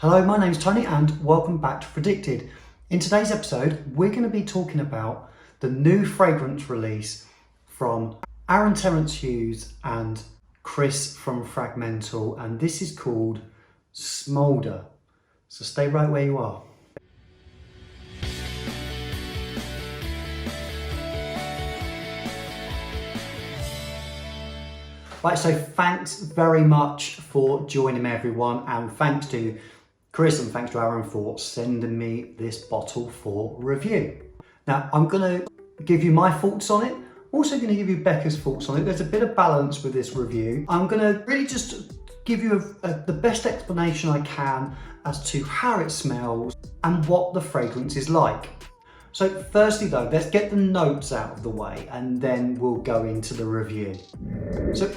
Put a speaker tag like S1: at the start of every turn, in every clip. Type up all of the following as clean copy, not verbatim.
S1: Hello, my name's Tony and welcome back to Fragdicted. In today's episode, we're going to be talking about the new fragrance release from Terence Hughes and Chris from Fragmental, and this is called Smolder. So stay right where you are. Right, so thanks very much for joining me, everyone, and thanks to Chris and thanks to Aaron for sending me this bottle for review. Now, I'm going to give you my thoughts on it. I'm also going to give you Becca's thoughts on it. There's a bit of balance with this review. I'm going to really just give you the best explanation I can as to how it smells and what the fragrance is like. So firstly though, let's get the notes out of the way and then we'll go into the review. So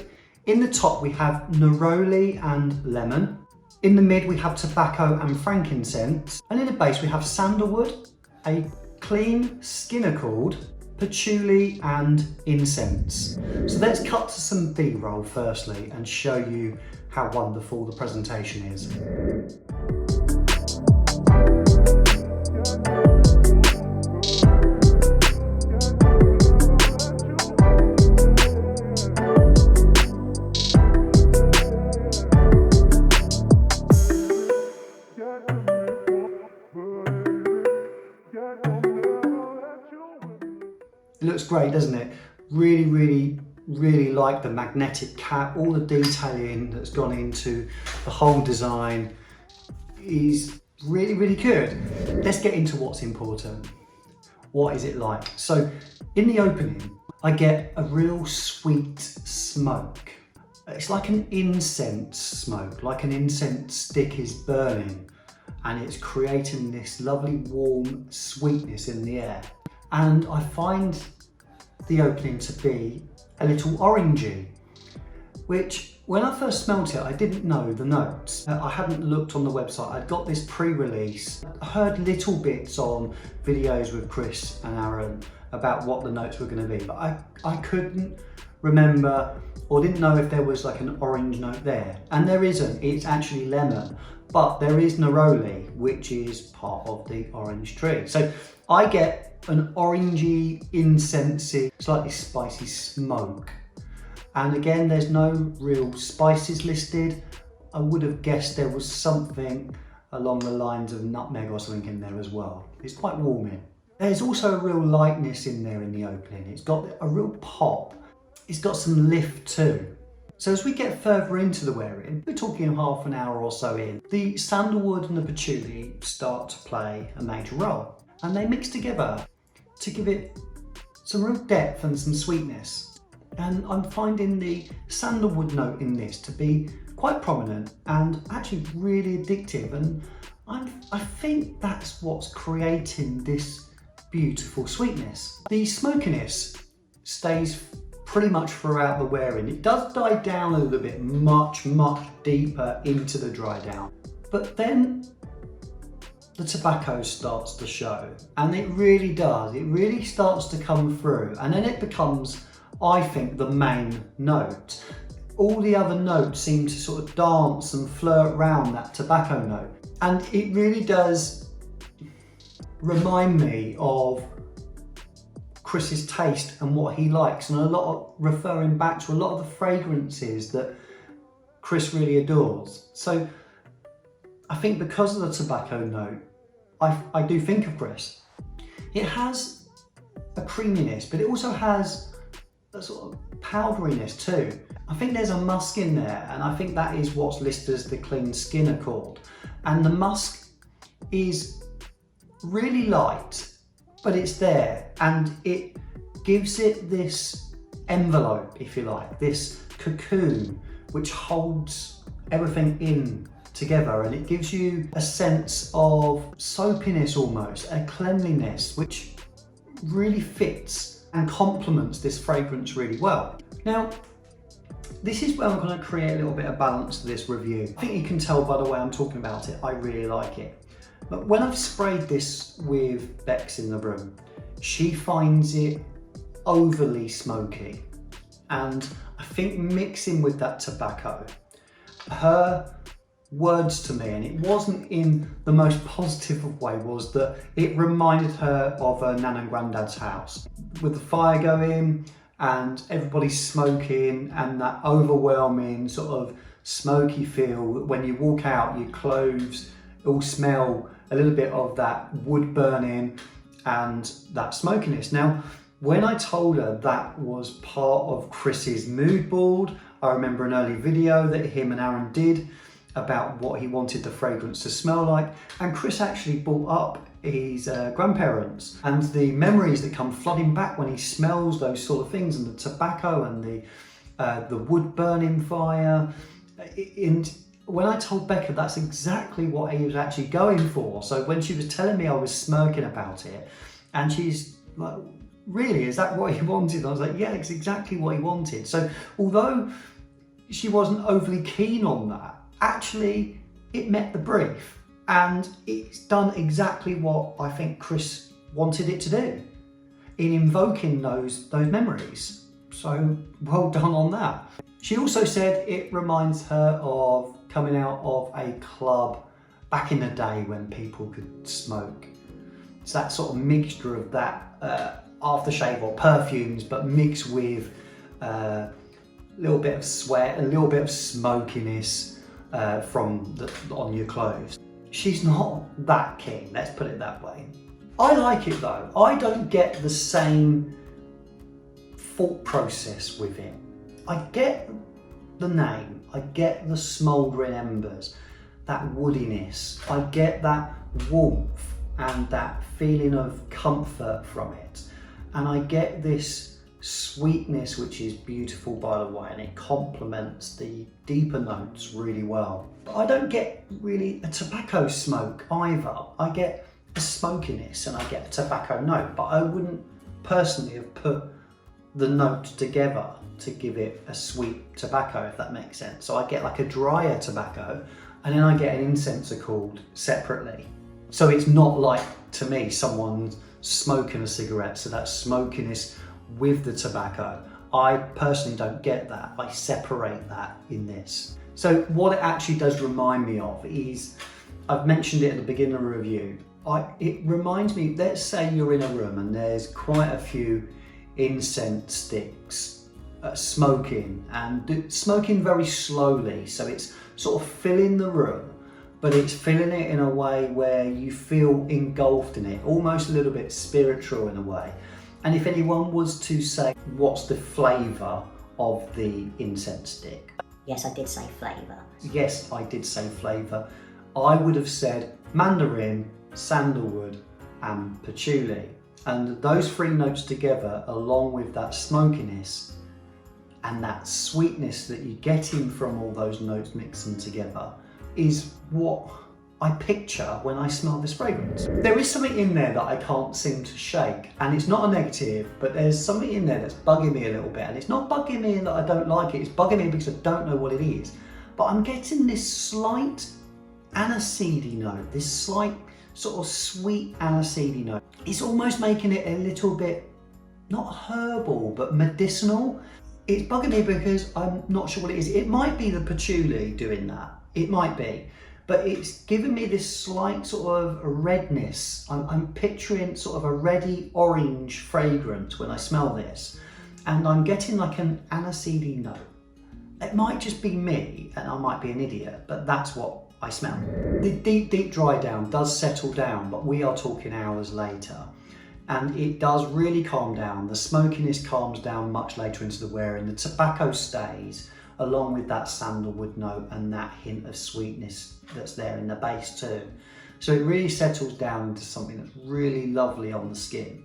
S1: in the top we have neroli and lemon. In the mid we have tobacco and frankincense. And in the base we have sandalwood, a clean skin accord, patchouli and incense. So let's cut to some B-roll firstly and show you how wonderful the presentation is. It looks great, doesn't it? Really like the magnetic cap. All the detailing that's gone into the whole design is really good. Let's get into what's important. What is it like? So in the opening, I get a real sweet smoke. It's like an incense smoke, like an incense stick is burning and it's creating this lovely warm sweetness in the air. And I find the opening to be a little orangey, which when I first smelt it, I didn't know the notes. I hadn't looked on the website. I'd got this pre-release. I heard little bits on videos with Chris and Aaron about what the notes were going to be, but I couldn't remember or didn't know if there was like an orange note there. And there isn't, it's actually lemon, but there is neroli, which is part of the orange tree. So I get an orangey, incensey, slightly spicy smoke. And again, there's no real spices listed. I would have guessed there was something along the lines of nutmeg or something in there as well. It's quite warming. There's also a real lightness in there in the opening. It's got a real pop. It's got some lift too. So as we get further into the wearing, we're talking half an hour or so in, the sandalwood and the patchouli start to play a major role. And they mix together to give it some real depth and some sweetness. And I'm finding the sandalwood note in this to be quite prominent and actually really addictive. And I think that's what's creating this beautiful sweetness. The smokiness stays pretty much throughout the wearing. It does die down a little bit, much deeper into the dry down. But then the tobacco starts to show, and it really does. It really starts to come through, and then it becomes, I think, the main note. All the other notes seem to sort of dance and flirt around that tobacco note, and it really does remind me of Chris's taste and what he likes, and a lot of referring back to a lot of the fragrances that Chris really adores. So I think because of the tobacco note, I do think of Chris. It has a creaminess, but it also has a sort of powderiness too. I think there's a musk in there, and I think that is what's listed as the clean skin accord. And the musk is really light, but it's there, and it gives it this envelope, if you like, this cocoon, which holds everything in together, and it gives you a sense of soapiness almost, a cleanliness, which really fits and complements this fragrance really well. Now, this is where I'm going to create a little bit of balance to this review. I think you can tell by the way I'm talking about it, I really like it. But when I've sprayed this with Bex in the room, she finds it overly smoky. And I think mixing with that tobacco, her words to me, and it wasn't in the most positive of way, was that it reminded her of her nan and granddad's house with the fire going and everybody smoking and that overwhelming sort of smoky feel. When you walk out, your clothes all smell a little bit of that wood burning and that smokiness. Now, when I told her that was part of Chris's mood board, I remember an early video that him and Aaron did about what he wanted the fragrance to smell like, and Chris actually brought up his grandparents and the memories that come flooding back when he smells those sort of things, and the tobacco and the wood burning fire. And when I told Becca that's exactly what he was actually going for, so when she was telling me, I was smirking about it, and she's like, really, is that what he wanted? I was like, yeah, it's exactly what he wanted. So although she wasn't overly keen on that, actually it met the brief, and it's done exactly what I think Chris wanted it to do in invoking those memories. So well done on that. She also said it reminds her of coming out of a club back in the day when people could smoke. It's that sort of mixture of that aftershave or perfumes, but mixed with a little bit of sweat, a little bit of smokiness on your clothes. She's not that keen, let's put it that way. I like it though. I don't get the same thought process with it. I get the name, I get the smouldering embers, that woodiness, I get that warmth and that feeling of comfort from it, and I get this sweetness, which is beautiful by the way, and it complements the deeper notes really well. I don't get really a tobacco smoke either. I get a smokiness and I get a tobacco note, but I wouldn't personally have put the notes together to give it a sweet tobacco, if that makes sense. So I get like a drier tobacco, and then I get an incenser called separately. So it's not like, to me, someone smoking a cigarette, so that smokiness with the tobacco. I personally don't get that. I separate that in this. So what it actually does remind me of is, I've mentioned it at the beginning of the review, it reminds me, let's say you're in a room and there's quite a few incense sticks smoking, and smoking very slowly, so it's sort of filling the room, but it's filling it in a way where you feel engulfed in it, almost a little bit spiritual in a way. And if anyone was to say, what's the flavour of the incense stick?
S2: Yes, I did say flavour.
S1: Yes, I did say flavour. I would have said mandarin, sandalwood and patchouli. And those three notes together, along with that smokiness and that sweetness that you're getting from all those notes mixing together, is what I picture when I smell this fragrance. There is something in there that I can't seem to shake, and it's not a negative, but there's something in there that's bugging me a little bit, and it's not bugging me in that I don't like it, it's bugging me because I don't know what it is. But I'm getting this slight aniseedy note, this slight sort of sweet aniseedy note. It's almost making it a little bit, not herbal, but medicinal. It's bugging me because I'm not sure what it is. It might be the patchouli doing that, it might be. But it's giving me this slight sort of redness. I'm picturing sort of a reddy orange fragrance when I smell this. And I'm getting like an aniseedy note. It might just be me and I might be an idiot, but that's what I smell. The deep dry down does settle down, but we are talking hours later. And it does really calm down. The smokiness calms down much later into the wearing. The tobacco stays, along with that sandalwood note and that hint of sweetness that's there in the base too. So it really settles down into something that's really lovely on the skin.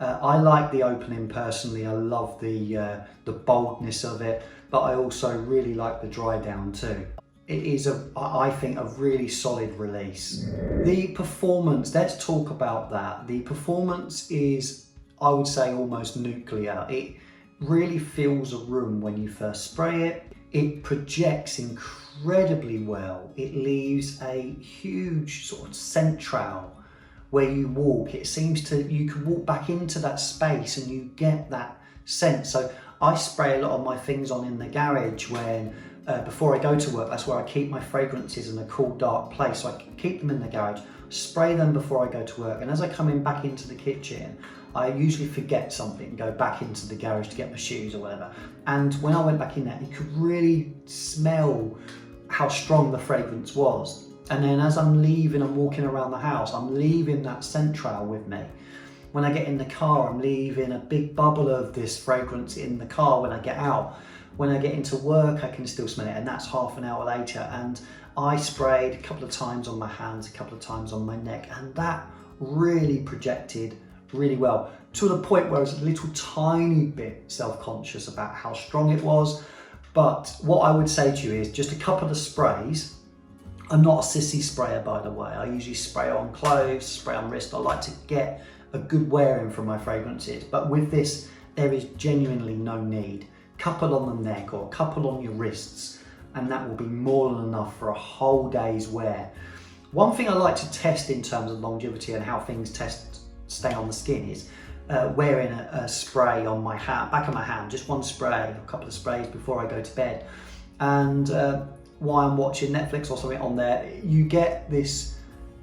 S1: I like the opening personally. I love the boldness of it, but I also really like the dry down too. It is, I think, a really solid release. The performance, let's talk about that. The performance is, I would say, almost nuclear. It really fills a room when you first spray it. It projects incredibly well. It leaves a huge sort of scent trail where you walk. It seems to, you can walk back into that space and you get that scent. So I spray a lot of my things on in the garage when before I go to work, that's where I keep my fragrances in a cool, dark place. So I keep them in the garage, spray them before I go to work. And as I come in back into the kitchen, I usually forget something and go back into the garage to get my shoes or whatever. And when I went back in there, you could really smell how strong the fragrance was. And then as I'm leaving, I'm walking around the house, I'm leaving that scent trail with me. When I get in the car, I'm leaving a big bubble of this fragrance in the car when I get out. When I get into work, I can still smell it, and that's half an hour later. And I sprayed a couple of times on my hands, a couple of times on my neck, and that really projected really well, to the point where I was a little tiny bit self-conscious about how strong it was. But what I would say to you is just a couple of sprays. I'm not a sissy sprayer, by the way. I usually spray on clothes, spray on wrist. I like to get a good wear in from my fragrances. But with this, there is genuinely no need. Couple on the neck or a couple on your wrists, and that will be more than enough for a whole day's wear. One thing I like to test in terms of longevity and how things stay on the skin is wearing a spray on my hand, back of my hand, just one spray, a couple of sprays before I go to bed. And while I'm watching Netflix or something on there, you get this,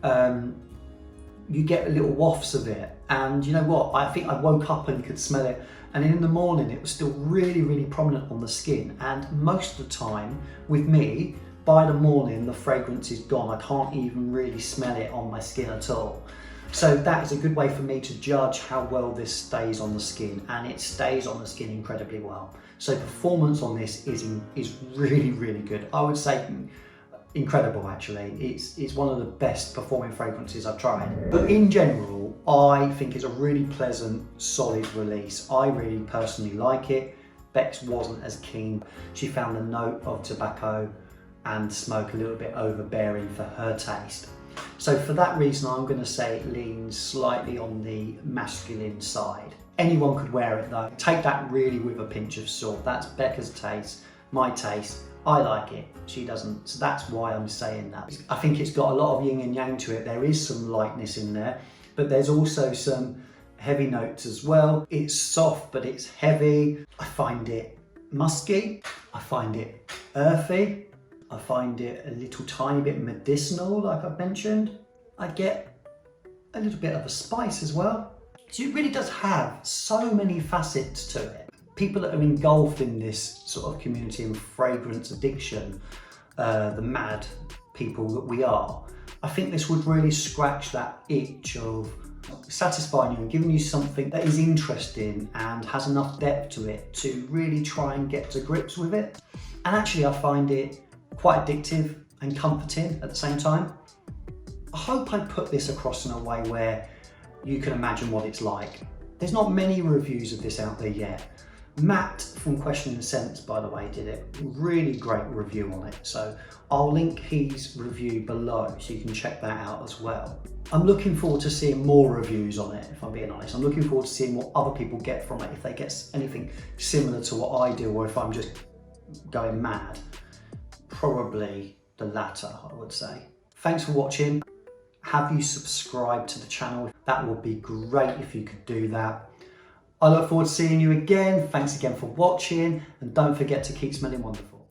S1: you get little wafts of it. And you know what? I think I woke up and could smell it. And in the morning, it was still really, really prominent on the skin. And most of the time, with me, by the morning, the fragrance is gone. I can't even really smell it on my skin at all. So that is a good way for me to judge how well this stays on the skin, and it stays on the skin incredibly well. So performance on this is really, really good. I would say incredible, actually. It's one of the best performing fragrances I've tried. But in general, I think it's a really pleasant, solid release. I really personally like it. Bex wasn't as keen. She found the note of tobacco and smoke a little bit overbearing for her taste. So for that reason, I'm going to say it leans slightly on the masculine side. Anyone could wear it though. Take that really with a pinch of salt. That's Becca's taste, my taste. I like it, she doesn't, so that's why I'm saying that. I think it's got a lot of yin and yang to it. There is some lightness in there, but there's also some heavy notes as well. It's soft, but it's heavy. I find it musky. I find it earthy. I find it a little tiny bit medicinal, like I've mentioned. I get a little bit of a spice as well. So it really does have so many facets to it. People that are engulfed in this sort of community and fragrance addiction, the mad people that we are, I think this would really scratch that itch of satisfying you and giving you something that is interesting and has enough depth to it to really try and get to grips with it. And actually I find it quite addictive and comforting at the same time. I hope I put this across in a way where you can imagine what it's like. There's not many reviews of this out there yet. Matt from questioningscents, by the way, did a really great review on it. So I'll link his review below so you can check that out as well. I'm looking forward to seeing more reviews on it, if I'm being honest. I'm looking forward to seeing what other people get from it, if they get anything similar to what I do, or if I'm just going mad. Probably the latter, I would say. Thanks for watching. Have you subscribed to the channel? That would be great if you could do that. I look forward to seeing you again. Thanks again for watching, and don't forget to keep smelling wonderful.